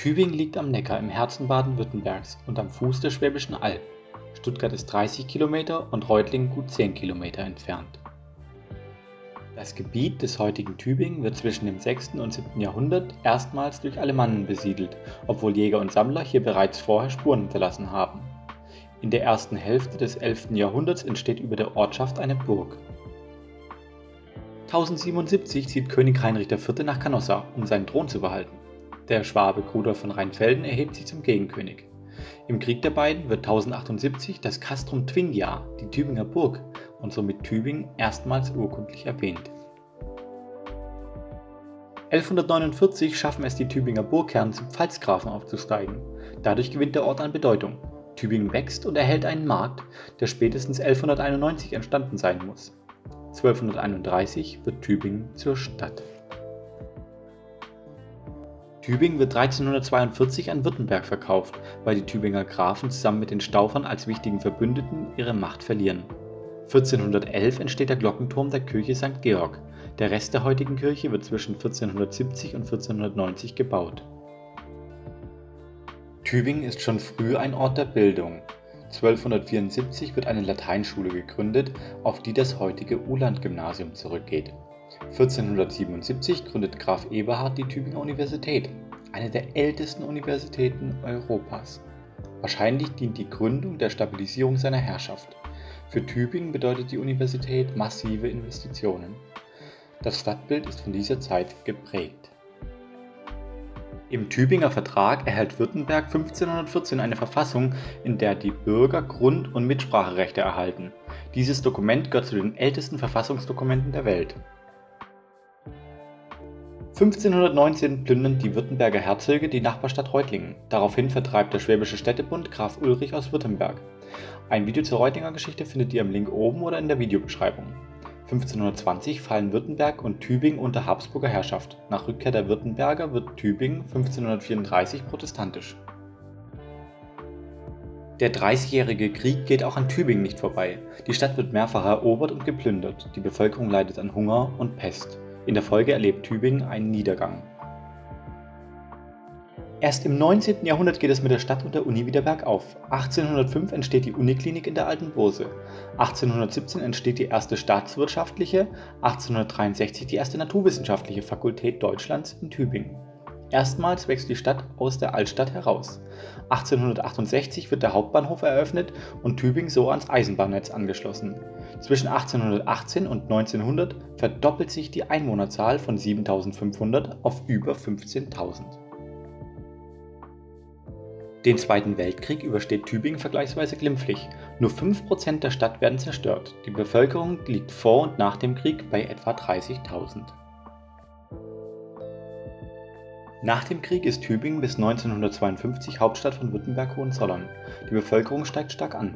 Tübingen liegt am Neckar im Herzen Baden-Württembergs und am Fuß der Schwäbischen Alb. Stuttgart ist 30 Kilometer und Reutlingen gut 10 Kilometer entfernt. Das Gebiet des heutigen Tübingen wird zwischen dem 6. und 7. Jahrhundert erstmals durch Alemannen besiedelt, obwohl Jäger und Sammler hier bereits vorher Spuren hinterlassen haben. In der ersten Hälfte des 11. Jahrhunderts entsteht über der Ortschaft eine Burg. 1077 zieht König Heinrich IV. Nach Canossa, um seinen Thron zu behalten. Der Schwabe Rudolf von Rheinfelden erhebt sich zum Gegenkönig. Im Krieg der beiden wird 1078 das Castrum Thuringia, die Tübinger Burg, und somit Tübingen erstmals urkundlich erwähnt. 1149 schaffen es die Tübinger Burgherren zum Pfalzgrafen aufzusteigen. Dadurch gewinnt der Ort an Bedeutung. Tübingen wächst und erhält einen Markt, der spätestens 1191 entstanden sein muss. 1231 wird Tübingen zur Stadt. Tübingen wird 1342 an Württemberg verkauft, weil die Tübinger Grafen zusammen mit den Staufern als wichtigen Verbündeten ihre Macht verlieren. 1411 entsteht der Glockenturm der Kirche St. Georg. Der Rest der heutigen Kirche wird zwischen 1470 und 1490 gebaut. Tübingen ist schon früh ein Ort der Bildung. 1274 wird eine Lateinschule gegründet, auf die das heutige Uhland-Gymnasium zurückgeht. 1477 gründet Graf Eberhard die Tübinger Universität, eine der ältesten Universitäten Europas. Wahrscheinlich dient die Gründung der Stabilisierung seiner Herrschaft. Für Tübingen bedeutet die Universität massive Investitionen. Das Stadtbild ist von dieser Zeit geprägt. Im Tübinger Vertrag erhält Württemberg 1514 eine Verfassung, in der die Bürger Grund- und Mitspracherechte erhalten. Dieses Dokument gehört zu den ältesten Verfassungsdokumenten der Welt. 1519 plündern die Württemberger Herzöge die Nachbarstadt Reutlingen. Daraufhin vertreibt der Schwäbische Städtebund Graf Ulrich aus Württemberg. Ein Video zur Reutlinger Geschichte findet ihr im Link oben oder in der Videobeschreibung. 1520 fallen Württemberg und Tübingen unter Habsburger Herrschaft. Nach Rückkehr der Württemberger wird Tübingen 1534 protestantisch. Der Dreißigjährige Krieg geht auch an Tübingen nicht vorbei. Die Stadt wird mehrfach erobert und geplündert. Die Bevölkerung leidet an Hunger und Pest. In der Folge erlebt Tübingen einen Niedergang. Erst im 19. Jahrhundert geht es mit der Stadt und der Uni wieder bergauf. 1805 entsteht die Uniklinik in der Alten Bose. 1817 entsteht die erste staatswirtschaftliche, 1863 die erste naturwissenschaftliche Fakultät Deutschlands in Tübingen. Erstmals wächst die Stadt aus der Altstadt heraus. 1868 wird der Hauptbahnhof eröffnet und Tübingen so ans Eisenbahnnetz angeschlossen. Zwischen 1818 und 1900 verdoppelt sich die Einwohnerzahl von 7.500 auf über 15.000. Den Zweiten Weltkrieg übersteht Tübingen vergleichsweise glimpflich. Nur 5% der Stadt werden zerstört. Die Bevölkerung liegt vor und nach dem Krieg bei etwa 30.000. Nach dem Krieg ist Tübingen bis 1952 Hauptstadt von Württemberg-Hohenzollern. Die Bevölkerung steigt stark an.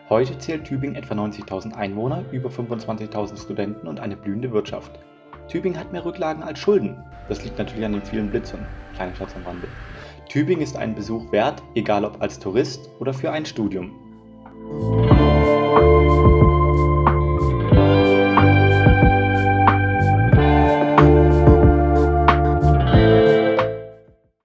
Heute zählt Tübingen etwa 90.000 Einwohner, über 25.000 Studenten und eine blühende Wirtschaft. Tübingen hat mehr Rücklagen als Schulden. Das liegt natürlich an den vielen Blitzern. Kleiner Schatz am Rande. Tübingen ist einen Besuch wert, egal ob als Tourist oder für ein Studium.